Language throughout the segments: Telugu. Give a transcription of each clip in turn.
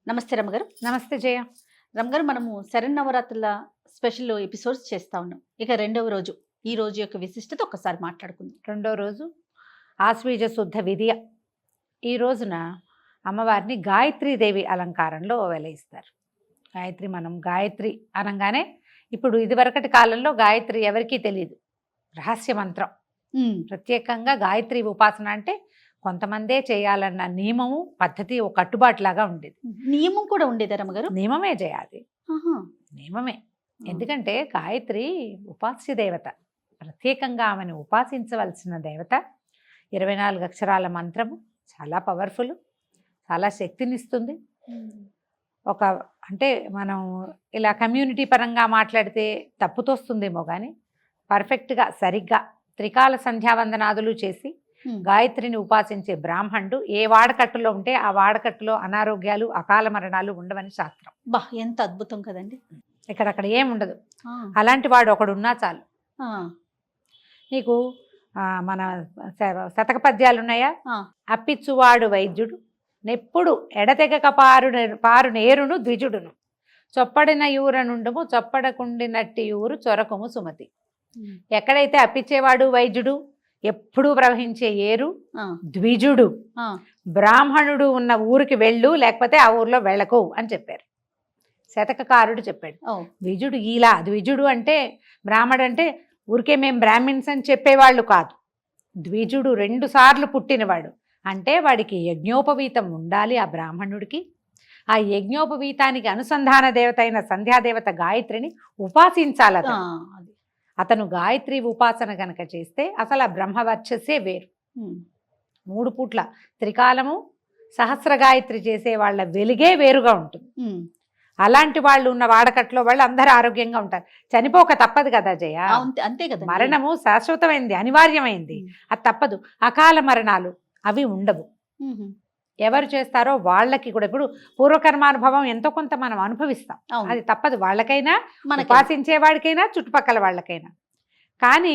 నమస్తే రమ్మగారు. నమస్తే జయ. రమ్మగారు, మనము శరన్నవరాత్రుల స్పెషల్ ఎపిసోడ్స్ చేస్తా ఉన్నాం. ఇక రెండవ రోజు, ఈ రోజు యొక్క విశిష్టత ఒక్కసారి మాట్లాడుకుందాం. రెండో రోజు ఆశ్వీజ శుద్ధ విధియ. ఈ రోజున అమ్మవారిని గాయత్రీదేవి అలంకారంలో వెలయిస్తారు. మనం గాయత్రి అనగానే ఇప్పుడు ఇదివరకటి కాలంలో గాయత్రి ఎవరికీ తెలియదు, రహస్య మంత్రం. ప్రత్యేకంగా గాయత్రి ఉపాసన అంటే కొంతమందే చేయాలన్న నియమము పద్ధతి ఒక కట్టుబాటులాగా ఉండేది. నియమం కూడా ఉండేదా రమ్మగారు? నియమమే చేయాలి, నియమమే. ఎందుకంటే గాయత్రి ఉపాస్య దేవత, ప్రత్యేకంగా ఆమెను ఉపాసించవలసిన దేవత. 24 అక్షరాల మంత్రము చాలా పవర్ఫుల్, చాలా శక్తినిస్తుంది. అంటే మనం ఇలా కమ్యూనిటీ పరంగా మాట్లాడితే తప్పుతోస్తుందేమో కానీ పర్ఫెక్ట్గా సరిగ్గా త్రికాల సంధ్యావందనాదులు చేసి గాయత్రిని ఉపాసించే బ్రాహ్మణుడు ఏ వాడకట్టులో ఉంటే ఆ వాడకట్టులో అనారోగ్యాలు అకాల మరణాలు ఉండవని శాస్త్రం. ఎంత అద్భుతం కదండి. ఇక్కడక్కడ ఏముండదు. అలాంటి వాడు ఒకడు ఉన్నా చాలు. నీకు మన శతక పద్యాలు ఉన్నాయా? అప్పిచ్చువాడు వైద్యుడు, నెప్పుడు ఎడతెగక పారు నేరును ద్విజుడును, చొప్పడిన యూరనుండము చొప్పడకుండినట్టి యూరు చొరకము సుమతి. ఎక్కడైతే అప్పిచ్చేవాడు వైద్యుడు, ఎప్పుడూ ప్రవహించే ఏరు ద్విజుడు, బ్రాహ్మణుడు ఉన్న ఊరికి వెళ్ళు, లేకపోతే ఆ ఊర్లో వెళ్ళకు అని చెప్పారు. శతకకారుడు చెప్పాడు. ద్విజుడు ఇలా, ద్విజుడు అంటే బ్రాహ్మడు అంటే ఊరికే మేము బ్రాహ్మిన్స్ అని చెప్పేవాళ్ళు కాదు. ద్విజుడు 2 సార్లు పుట్టినవాడు అంటే వాడికి యజ్ఞోపవీతం ఉండాలి. ఆ బ్రాహ్మణుడికి ఆ యజ్ఞోపవీతానికి అనుసంధాన దేవత అయిన సంధ్యాదేవత గాయత్రిని ఉపాసించాలి. అతను గాయత్రి ఉపాసన గనక చేస్తే అసలు ఆ బ్రహ్మవర్చస్సే వేరు. 3 పూట్ల త్రికాలము సహస్ర గాయత్రి చేసే వాళ్ళ వెలుగే వేరుగా ఉంటుంది. అలాంటి వాళ్ళు ఉన్న వాడకట్లో వాళ్ళు అందరూ ఆరోగ్యంగా ఉంటారు. చనిపోక తప్పదు కదా జయ, అంతే కదా. మరణము శాశ్వతమైంది, అనివార్యమైంది, అది తప్పదు. అకాల మరణాలు అవి ఉండవు. ఎవరు చేస్తారో వాళ్ళకి కూడా ఇప్పుడు పూర్వకర్మానుభవం ఎంతో కొంత మనం అనుభవిస్తాం, అది తప్పదు. వాళ్ళకైనా ఉపాసించే వాడికైనా చుట్టుపక్కల వాళ్ళకైనా. కానీ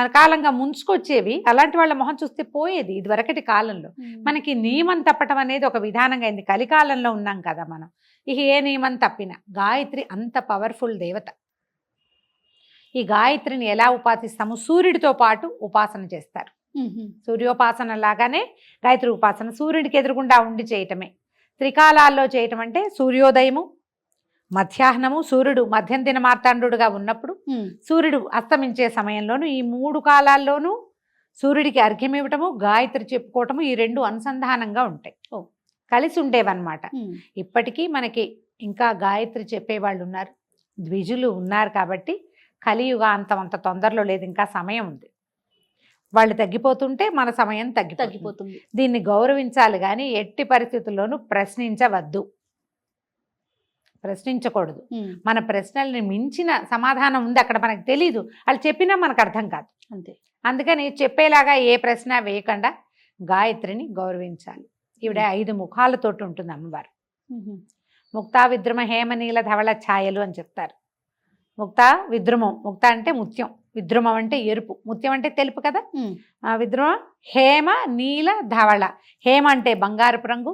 అకాలంగా ముంచుకొచ్చేవి అలాంటి వాళ్ళ మొహం చూస్తే పోయేది ఇదివరకటి కాలంలో. మనకి నియమం తప్పటం అనేది ఒక విధానంగా అయింది. కలికాలంలో ఉన్నాం కదా మనం. ఇక ఏ నియమం తప్పినా గాయత్రి అంత పవర్ఫుల్ దేవత. ఈ గాయత్రిని ఎలా ఉపాసిస్తాము? సూర్యుడితో పాటు ఉపాసన చేస్తారు. సూర్యోపాసన లాగానే గాయత్రి ఉపాసన సూర్యుడికి ఎదురుగుండా ఉండి చేయటమే. త్రికాలాల్లో చేయటం అంటే సూర్యోదయము, మధ్యాహ్నము, సూర్యుడు మధ్యం దిన మార్తాండుగా ఉన్నప్పుడు, సూర్యుడు అస్తమించే సమయంలోను, ఈ 3 కాలాల్లోనూ సూర్యుడికి అర్ఘ్యం ఇవ్వటము, గాయత్రి చెప్పుకోవటము, ఈ 2 అనుసంధానంగా ఉంటాయి, కలిసి ఉండేవన్నమాట. ఇప్పటికీ మనకి ఇంకా గాయత్రి చెప్పేవాళ్ళు ఉన్నారు, ద్విజులు ఉన్నారు. కాబట్టి కలియుగాంతం అంత తొందరలో లేదు, ఇంకా సమయం ఉంది. వాళ్ళు తగ్గిపోతుంటే మన సమయం తగ్గిపోతుంది. దీన్ని గౌరవించాలి కానీ ఎట్టి పరిస్థితుల్లోనూ ప్రశ్నించవద్దు, ప్రశ్నించకూడదు. మన ప్రశ్నల్ని మించిన సమాధానం ఉంది అక్కడ, మనకు తెలీదు, వాళ్ళు చెప్పినా మనకు అర్థం కాదు. అంతే. అందుకని చెప్పేలాగా ఏ ప్రశ్న వేయకుండా గాయత్రిని గౌరవించాలి. ఈవిడ 5 ముఖాలతోటి ఉంటుంది అమ్మవారు. ముక్తా విద్రుమ హేమనీల ధవళ ఛాయలు అని చెప్తారు. ముక్త విద్రుమం, ముక్త అంటే ముత్యం, విద్రుమం అంటే ఎరుపు, ముత్యం అంటే తెలుపు కదా. విద్రుమం హేమ నీల ధవళ. హేమ అంటే బంగారపు రంగు,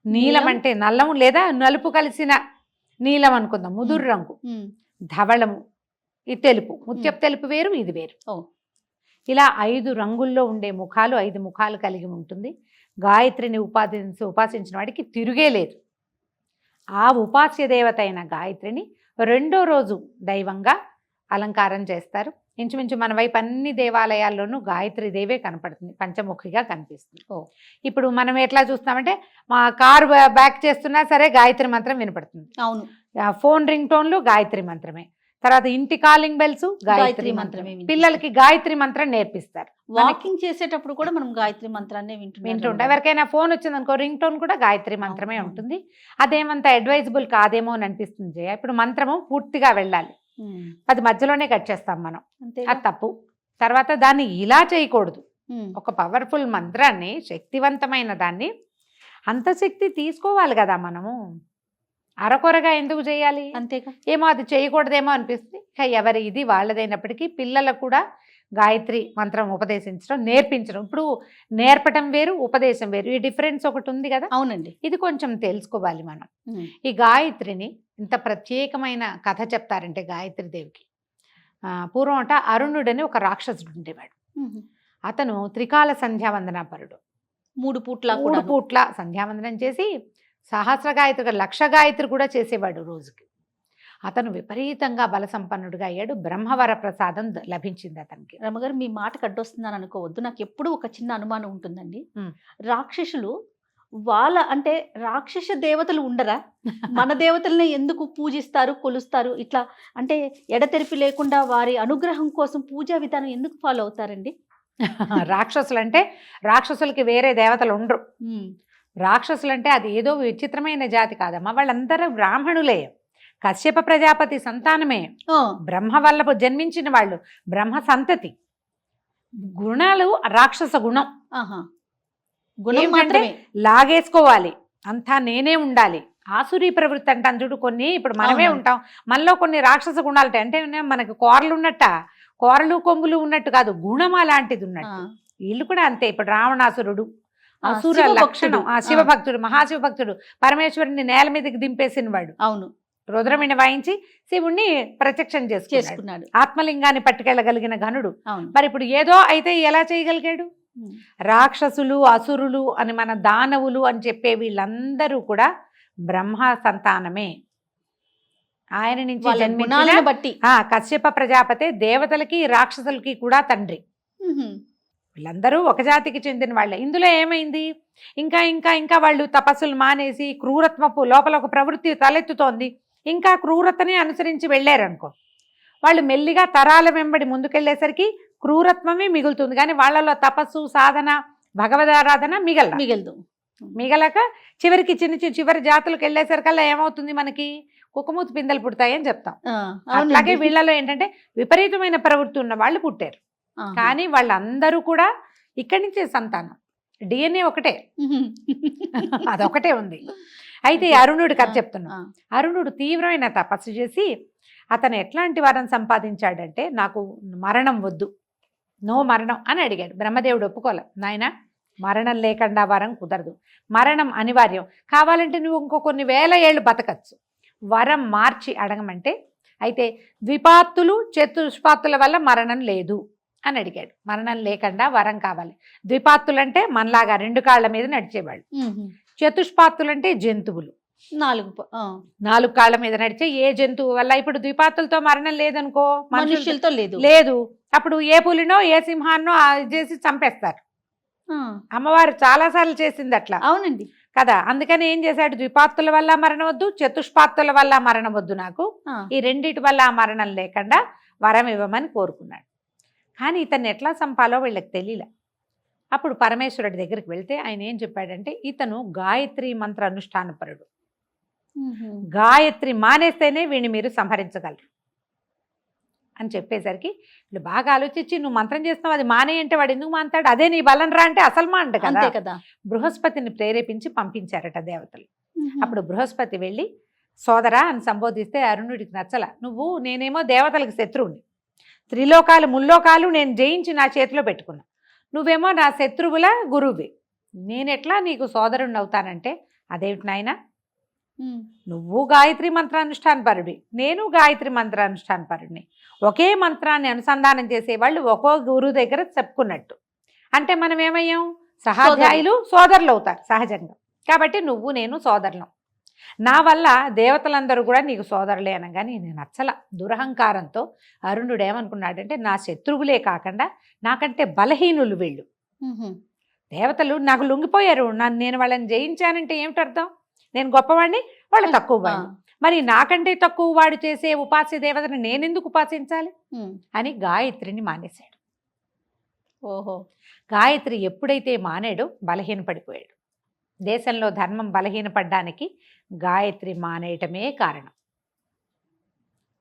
నీలం అంటే నల్లము లేదా నలుపు కలిసిన నీలం అనుకుందాం, ముదురు రంగు. ధవళము ఈ తెలుపు, ముత్యపు తెలుపు వేరు, ఇది వేరు. ఇలా 5 రంగుల్లో ఉండే ముఖాలు, 5 ముఖాలు కలిగి ఉంటుంది. గాయత్రిని ఉపాసించిన వాడికి తిరుగే లేదు. ఆ ఉపాస్య దేవత అయిన గాయత్రిని రెండో రోజు దైవంగా అలంకారం చేస్తారు. ఇంచుమించు మన వైపు అన్ని దేవాలయాల్లోనూ గాయత్రి దేవే కనపడుతుంది, పంచముఖిగా కనిపిస్తుంది. ఇప్పుడు మనం ఎట్లా చూస్తామంటే మా కారు బ్యాక్ చేస్తున్నా సరే గాయత్రి మంత్రం వినపడుతుంది. అవును. ఫోన్ రింగ్ టోన్లు గాయత్రి మంత్రమే. తర్వాత ఇంటి కాలింగ్ బెల్స్ గాయత్రి మంత్రమే. పిల్లలకి గాయత్రి మంత్రం నేర్పిస్తారు. వాకింగ్ చేసేటప్పుడు కూడా మనం గాయత్రి మంత్రాన్ని వింటుంటాం. ఎవరికైనా ఫోన్ వచ్చింది అనుకో, రింగ్ టోన్ కూడా గాయత్రి మంత్రమే ఉంటుంది. అదేమంత అడ్వైజబుల్ కాదేమో అని అనిపిస్తుంది. ఇప్పుడు మంత్రము పూర్తిగా వెళ్ళాలి, అది మధ్యలోనే కట్ చేస్తాం మనం, అది తప్పు. తర్వాత దాన్ని ఇలా చేయకూడదు. ఒక పవర్ఫుల్ మంత్రాన్ని, శక్తివంతమైన దాన్ని, అంత శక్తి తీసుకోవాలి కదా మనము. అరకొరగా ఎందుకు చేయాలి? అంతేగా. ఏమో అది చేయకూడదేమో అనిపిస్తుంది. ఎవరి ఇది వాళ్ళదైనప్పటికీ పిల్లలకు కూడా గాయత్రి మంత్రం ఉపదేశించడం, నేర్పించడం. ఇప్పుడు నేర్పటం వేరు, ఉపదేశం వేరు. ఈ డిఫరెన్స్ ఒకటి ఉంది కదా. అవునండి. ఇది కొంచెం తెలుసుకోవాలి మనం. ఈ గాయత్రిని ఇంత ప్రత్యేకమైన కథ చెప్తారంటే గాయత్రి దేవికి, పూర్వం అంట అరుణుడని ఒక రాక్షసుడు ఉండేవాడు. అతను త్రికాల సంధ్యావందనాపరుడు. 3 పూట్ల మూడు పూట్ల సంధ్యావందనం చేసి సహస్ర గాయత్రి, 1,00,000 గాయత్రి కూడా చేసేవాడు రోజుకి. అతను విపరీతంగా బల సంపన్నుడిగా అయ్యాడు. బ్రహ్మవర ప్రసాదం లభించింది అతనికి. రమగారు, మీ మాటకు అడ్డొస్తుందని అనుకోవద్దు. నాకు ఎప్పుడూ ఒక చిన్న అనుమానం ఉంటుందండి. రాక్షసులు అంటే రాక్షస దేవతలు ఉండరా? మన దేవతల్ని ఎందుకు పూజిస్తారు, కొలుస్తారు? ఇట్లా అంటే ఎడతెరిపి లేకుండా వారి అనుగ్రహం కోసం పూజా విధానం ఎందుకు ఫాలో అవుతారండి? రాక్షసులు అంటే రాక్షసులకి వేరే దేవతలు ఉండరు. రాక్షసులు అంటే అది ఏదో విచిత్రమైన జాతి కాదమ్మా, వాళ్ళందరూ బ్రాహ్మణులే. కశ్యప ప్రజాపతి సంతానమే, బ్రహ్మ వల్ల జన్మించిన వాళ్ళు, బ్రహ్మ సంతతి. గుణాలు రాక్షస గుణం. గుణం లాగేసుకోవాలి, అంతా నేనే ఉండాలి. ఆసురీ ప్రవృత్తి అంటాం చూడు. కొన్ని ఇప్పుడు మనమే ఉంటాం, మనలో కొన్ని రాక్షస గుణాలు ఉంటాయి. అంటే మనకు కూరలు ఉన్నట్ట, కూరలు కొమ్ములు ఉన్నట్టు కాదు, గుణం అలాంటిది ఉన్నట్టు. వీళ్ళు కూడా అంతే. ఇప్పుడు రావణాసురుడు అసుర లక్షణం, శివభక్తుడు, మహాశివభక్తుడు, పరమేశ్వరుని నేల మీదకి దింపేసిన వాడు. అవును, రుద్రమిని వాయించి శివుణ్ణి ప్రత్యక్షం చేసుకున్నాడు. ఆత్మలింగాన్ని పట్టుకెళ్ళగలిగిన ఘనుడు. మరి ఇప్పుడు ఏదో అయితే ఎలా చేయగలిగాడు? రాక్షసులు, అసురులు అని, మన దానవులు అని చెప్పే వీళ్ళందరూ కూడా బ్రహ్మ సంతానమే. ఆయన నుంచి జన్మించిన బట్టి కశ్యప ప్రజాపతి దేవతలకి రాక్షసులకి కూడా తండ్రి. వీళ్ళందరూ ఒక జాతికి చెందిన వాళ్ళే. ఇందులో ఏమైంది? ఇంకా ఇంకా ఇంకా వాళ్ళు తపస్సులు మానేసి క్రూరత్వపు లోపల ఒక ప్రవృత్తి తలెత్తుతోంది. ఇంకా క్రూరతని అనుసరించి వెళ్ళారనుకో, వాళ్ళు మెల్లిగా తరాల వెంబడి ముందుకెళ్లేసరికి క్రూరత్వమే మిగులుతుంది. కానీ వాళ్ళలో తపస్సు, సాధన, భగవదారాధన మిగలదు. మిగలక చివరికి చివరి జాతులకు వెళ్ళేసరికల్లా ఏమవుతుంది? మనకి కుక్కమూతి పిందెలు పుడతాయని చెప్తాం. అట్లాగే వీళ్ళలో ఏంటంటే విపరీతమైన ప్రవృత్తి ఉన్న వాళ్ళు పుట్టారు. కానీ వాళ్ళందరూ కూడా ఇక్కడి నుంచే సంతానం. DNA ఒకటే, అదొకటే ఉంది. అయితే అరుణుడి కథ చెప్తున్నా. అరుణుడు తీవ్రమైన తపస్సు చేసి అతను ఎట్లాంటి వరం సంపాదించాడంటే, నాకు మరణం వద్దు, నో మరణం అని అడిగాడు. బ్రహ్మదేవుడు ఒప్పుకోలే. నాయన, మరణం లేకుండా వరం కుదరదు, మరణం అనివార్యం. కావాలంటే నువ్వు ఇంకో కొన్ని వేల ఏళ్ళు బతకచ్చు, వరం మార్చి అడగమంటే, అయితే ద్విపాత్తులు చతుష్పాత్తుల వల్ల మరణం లేదు అని అడిగాడు. మరణం లేకుండా వరం కావాలి. ద్విపాత్తులంటే మనలాగా 2 కాళ్ళ మీద నడిచేవాళ్ళు. చతుష్పాత్తులంటే జంతువులు, 4 కాళ్ళ మీద నడిచే ఏ జంతువు వల్ల. ఇప్పుడు ద్విపాత్తులతో మరణం లేదనుకో, మనుషులతో లేదు. అప్పుడు ఏ పులినో ఏ సింహాన్నో చేసి చంపేస్తారు. అమ్మవారు చాలాసార్లు చేసింది అట్లా. అవునండి కదా. అందుకని ఏం చేశాడు? ద్విపాత్తుల వల్ల మరణం వద్దు, చతుష్పాత్తుల వల్ల మరణం వద్దు, నాకు ఈ రెండిటి వల్ల మరణం లేకుండా వరం ఇవ్వమని కోరుకున్నాడు. కానీ ఇతన్ని ఎట్లా చంపాలో వీళ్ళకి తెలియలే. అప్పుడు పరమేశ్వరుడి దగ్గరికి వెళ్తే ఆయన ఏం చెప్పాడంటే, ఇతను గాయత్రి మంత్ర అనుష్ఠానపరుడు, గాయత్రి మానేస్తేనే వీడిని మీరు సంహరించగలరు అని చెప్పేసరికి వీళ్ళు బాగా ఆలోచించి, నువ్వు మంత్రం చేస్తున్నావు, అది మానే అంటే వాడు ఎందుకు మానతాడు? అదే నీ బలం రా అంటే అసలు మాంట కదా. బృహస్పతిని ప్రేరేపించి పంపించారట దేవతలు. అప్పుడు బృహస్పతి వెళ్ళి సోదరా అని సంబోధిస్తే అరుణుడికి నచ్చల. నేనేమో దేవతలకు శత్రువుని, త్రిలోకాలు ముల్లోకాలు నేను జయించి నా చేతిలో పెట్టుకున్నా, నువ్వేమో నా శత్రువుల గురువువి, నేనెట్లా నీకు సోదరుణ్ణి అవుతానంటే, అదేమిటి నాయన, నువ్వు గాయత్రి మంత్రానుష్ఠానపరుడి, నేను గాయత్రి మంత్రానుష్ఠానపరుడిని, ఒకే మంత్రాన్ని అనుసంధానం చేసేవాళ్ళు ఒక్కో గురువు దగ్గర చెప్పుకున్నట్టు. అంటే మనం ఏమయ్యాం? సహాధ్యాయులు, సోదరులు అవుతారు సహజంగా. కాబట్టి నువ్వు నేను సోదరులం. నా వల్ల దేవతలందరూ కూడా నీకు సోదరులే అనగానే నేను నచ్చల. దురహంకారంతో అరుణుడు ఏమనుకున్నాడంటే, నా శత్రువులే కాకుండా నాకంటే బలహీనులు వీళ్ళు, దేవతలు నాకు లొంగిపోయారు, నేను వాళ్ళని జయించానంటే ఏమిటి అర్థం? నేను గొప్పవాడిని, వాళ్ళు తక్కువ వాడిని. మరి నాకంటే తక్కువ వాడు చేసే ఉపాస్య దేవతను నేనెందుకు ఉపాసించాలి అని గాయత్రిని మానేశాడు. గాయత్రి ఎప్పుడైతే మానేడో బలహీన పడిపోయాడు. దేశంలో ధర్మం బలహీనపడ్డానికి గాయత్రి మానేయటమే కారణం.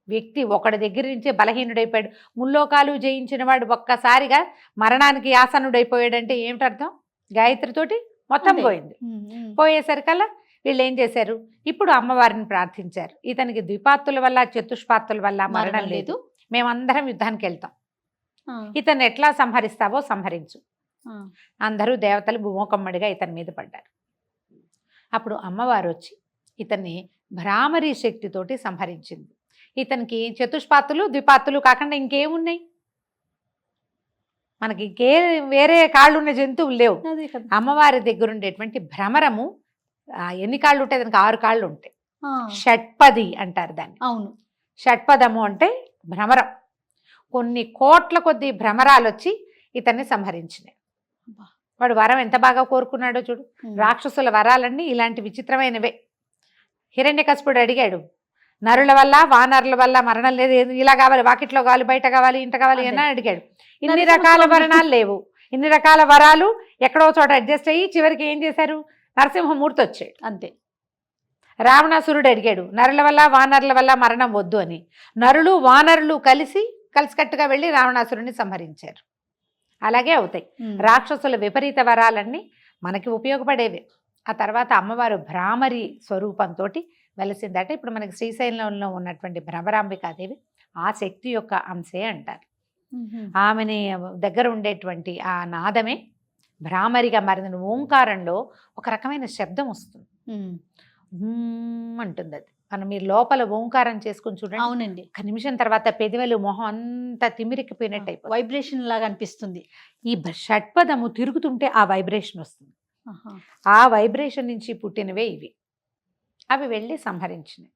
వ్యక్తి ఒకడి దగ్గర నుంచే బలహీనుడైపోయాడు. ముల్లోకాలు జయించిన వాడు ఒక్కసారిగా మరణానికి ఆసనుడైపోయాడంటే ఏమిటి అర్థం? గాయత్రితోటి మొత్తం పోయింది. పోయేసరికల్లా వీళ్ళు ఏం చేశారు? ఇప్పుడు అమ్మవారిని ప్రార్థించారు. ఇతనికి ద్విపాత్తుల వల్ల చతుష్పాత్తుల వల్ల మరణం లేదు, మేమందరం యుద్ధానికి వెళ్తాం ఇతన్ని ఎట్లా సంహరిస్తావో సంహరించు. అందరూ దేవతలు భూమోకమ్మడిగా ఇతని మీద పడ్డారు. అప్పుడు అమ్మవారు వచ్చి ఇతన్ని భ్రామరీ శక్తితోటి సంహరించింది. ఇతనికి చతుష్పాతులు ద్విపాతులు కాకుండా ఇంకేమున్నాయి, మనకి వేరే కాళ్ళు ఉన్న జంతువులు లేవు. అమ్మవారి దగ్గర ఉండేటువంటి భ్రమరము ఎన్ని కాళ్ళు ఉంటాయి, దానికి 6 కాళ్ళు ఉంటాయి. షట్పది అంటారు దాన్ని. అవును, షట్పదము అంటే భ్రమరం. కొన్ని కోట్ల కొద్ది భ్రమరాలు వచ్చి ఇతన్ని సంహరించినాయి. వాడు వరం ఎంత బాగా కోరుకున్నాడో చూడు. రాక్షసుల వరాలన్నీ ఇలాంటి విచిత్రమైనవే. హిరణ్యకశిపుడు అడిగాడు, నరుల వల్ల వానరుల వల్ల మరణం లేదు, ఇలా కావాలి, వాకిట్లో కావాలి, బయట కావాలి, ఇంట కావాలి అని అడిగాడు. ఇన్ని రకాల వరణాలు లేవు, ఇన్ని రకాల వరాలు ఎక్కడో చోట అడ్జస్ట్ అయ్యి చివరికి ఏం చేశారు, నరసింహమూర్తి వచ్చాడు. అంతే. రావణాసురుడు అడిగాడు, నరుల వల్ల వానరుల వల్ల మరణం వద్దు అని. నరులు వానరులు కలిసికట్టుగా వెళ్ళి రావణాసురుడిని సంహరించారు. అలాగే అవుతాయి రాక్షసుల విపరీత వరాలన్నీ మనకి ఉపయోగపడేవి. ఆ తర్వాత అమ్మవారు భ్రామరి స్వరూపంతో వెలసిందట. ఇప్పుడు మనకి శ్రీశైలంలో ఉన్నటువంటి భ్రమరాంబికాదేవి ఆ శక్తి యొక్క అంశే అంటారు. ఆమెని దగ్గర ఉండేటువంటి ఆ నాదమే భ్రామరిగా మారిన ఓంకారంలో ఒక రకమైన శబ్దం వస్తుంది, అంటుంది. అది మనం మీరు లోపల ఓంకారం చేసుకుని చూడండి. అవునండి. ఒక నిమిషం తర్వాత పెదవులు మొహం అంతా తిమిరికిపోయినట్టు అయిపోయి వైబ్రేషన్ లాగా అనిపిస్తుంది. ఈ షట్పదము తిరుగుతుంటే ఆ వైబ్రేషన్ వస్తుంది. ఆ వైబ్రేషన్ నుంచి పుట్టినవే ఇవి. అవి వెళ్ళి సంహరించినవి.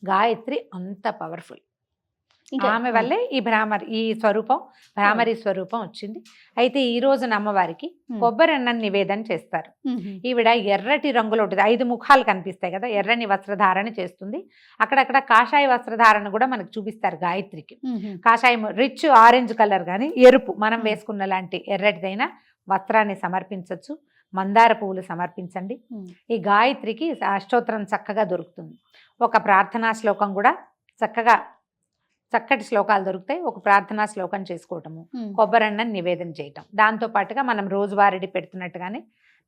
గాయత్రి అంత పవర్ఫుల్. ఆమె వల్లే ఈ స్వరూపం భ్రామరి స్వరూపం వచ్చింది. అయితే ఈ రోజున అమ్మవారికి కొబ్బరి అన్నం నివేదన చేస్తారు. ఈవిడ ఎర్రటి రంగులో ఉంటుంది, 5 ముఖాలు కనిపిస్తాయి కదా, ఎర్రని వస్త్రధారణ చేస్తుంది. అక్కడక్కడ కాషాయ వస్త్రధారణ కూడా మనకు చూపిస్తారు గాయత్రికి. కాషాయం రిచ్ ఆరెంజ్ కలర్ కానీ ఎరుపు మనం వేసుకున్న లాంటి ఎర్రటిదైనా వస్త్రాన్ని సమర్పించవచ్చు. మందార పువ్వులు సమర్పించండి. ఈ గాయత్రికి అష్టోత్తరం చక్కగా దొరుకుతుంది. ఒక ప్రార్థనా శ్లోకం కూడా చక్కటి శ్లోకాలు దొరుకుతాయి. ఒక ప్రార్థనా శ్లోకం చేసుకోవటము, కొబ్బరన్నం నివేదన చేయటం. దాంతో పాటుగా మనం రోజువారీ పెడుతున్నట్టుగానే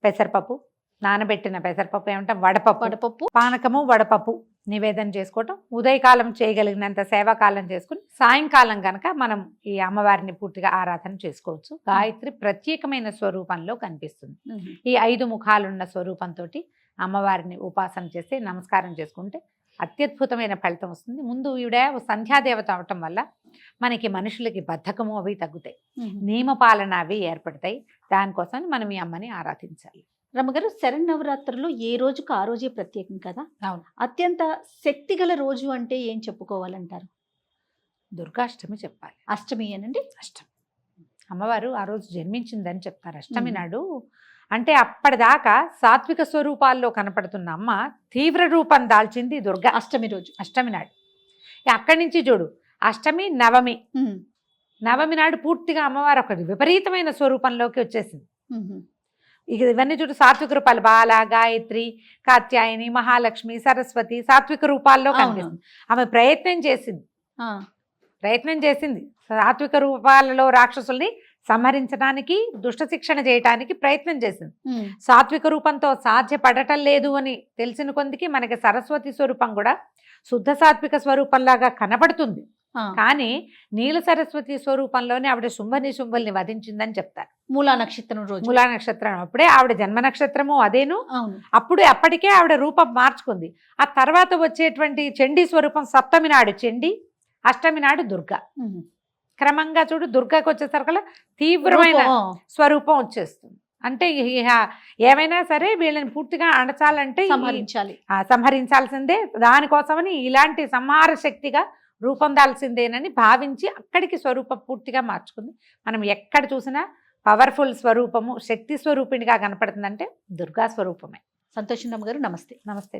పెసరపప్పు, నానబెట్టిన పెసరపప్పు ఏమంటాం, వడపప్పు, పానకము, వడపప్పు నివేదన చేసుకోవటం. ఉదయకాలం చేయగలిగినంత సేవాకాలం చేసుకుని సాయంకాలం కనుక మనం ఈ అమ్మవారిని పూర్తిగా ఆరాధన చేసుకోవచ్చు. గాయత్రి ప్రత్యేకమైన స్వరూపంలో కనిపిస్తుంది. ఈ 5 ముఖాలున్న స్వరూపంతో అమ్మవారిని ఉపాసన చేసి నమస్కారం చేసుకుంటే అత్యద్భుతమైన ఫలితం వస్తుంది. ముందు ఈవిడ సంధ్యాదేవత అవటం వల్ల మనకి మనుషులకి బద్ధకము అవి తగ్గుతాయి, నియమపాలన అవి ఏర్పడతాయి. దానికోసం మనం ఈ అమ్మని ఆరాధించాలి. రమ్మగారు, శరన్నవరాత్రులు ఏ రోజుకు ఆ రోజే ప్రత్యేకం కదా. అవును. అత్యంత శక్తిగల రోజు అంటే ఏం చెప్పుకోవాలంటారు? దుర్గాష్టమి చెప్పాలి. అష్టమి అనండి. అష్టమి అమ్మవారు ఆ రోజు జన్మించిందని చెప్తారు. అష్టమి నాడు అంటే అప్పటిదాకా సాత్విక స్వరూపాల్లో కనపడుతున్న అమ్మ తీవ్ర రూపం దాల్చింది దుర్గా అష్టమి రోజు, అష్టమి నాడు. అక్కడి నుంచి చూడు, అష్టమి నవమి నాడు పూర్తిగా అమ్మవారు ఒక విపరీతమైన స్వరూపంలోకి వచ్చేసింది. ఇక ఇవన్నీ చూడు, సాత్విక రూపాలు బాల, గాయత్రి, కాత్యాయని, మహాలక్ష్మి, సరస్వతి సాత్విక రూపాల్లో కనిపిస్తుంది. ఆమె ప్రయత్నం చేసింది సాత్విక రూపాలలో రాక్షసుల్ని సంహరించడానికి, దుష్ట శిక్షణ చేయటానికి ప్రయత్నం చేసింది. సాత్విక రూపంతో సాధ్యపడటం లేదు అని తెలిసిన కొందికి మనకి సరస్వతి స్వరూపం కూడా శుద్ధ సాత్విక స్వరూపంలాగా కనబడుతుంది. కానీ నీల సరస్వతి స్వరూపంలోనే ఆవిడ శుంభుల్ని వధించిందని చెప్తారు. మూలా నక్షత్రం అప్పుడే ఆవిడ జన్మ నక్షత్రము అదేను. అప్పటికే ఆవిడ రూపం మార్చుకుంది. ఆ తర్వాత వచ్చేటువంటి చండీ స్వరూపం సప్తమి నాడు చండీ, అష్టమి నాడు దుర్గా. క్రమంగా చూడు, దుర్గాకి వచ్చేసరికల్లా తీవ్రమైన స్వరూపం వచ్చేస్తుంది. అంటే ఏమైనా సరే వీళ్ళని పూర్తిగా అణచాలంటే సంహరించాల్సిందే. దానికోసమని ఇలాంటి సంహార శక్తిగా రూపొందాల్సిందేనని భావించి అక్కడికి స్వరూపం పూర్తిగా మార్చుకుంది. మనం ఎక్కడ చూసినా పవర్ఫుల్ స్వరూపము, శక్తి స్వరూపిణిగా కనపడుతుందంటే దుర్గా స్వరూపమే. సంతోషం గారు, నమస్తే. నమస్తే.